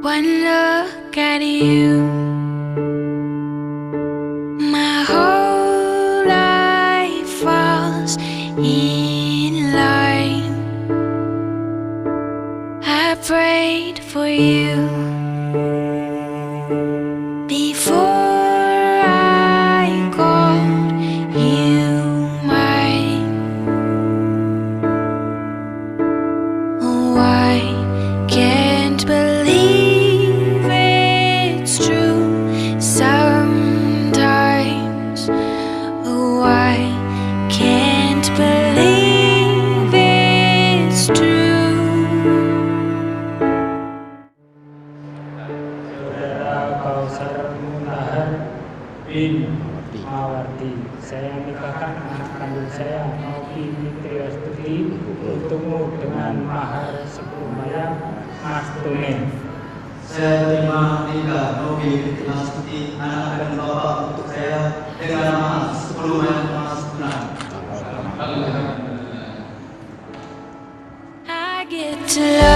One look at you, my whole life falls in line. I prayed for you before I called you mine. Oh, I can't believe it's true sometimes. Oh, I can't believe it's true. Saudara Kausar bin Mawardi, saya nikahkan anak kandung saya Novi untukmu dengan mahar 10 mayang mas tunai. Saya terima nikah Novi anak kandung Bapak untuk saya dengan mahar 10 mayang mas tunai. I get to love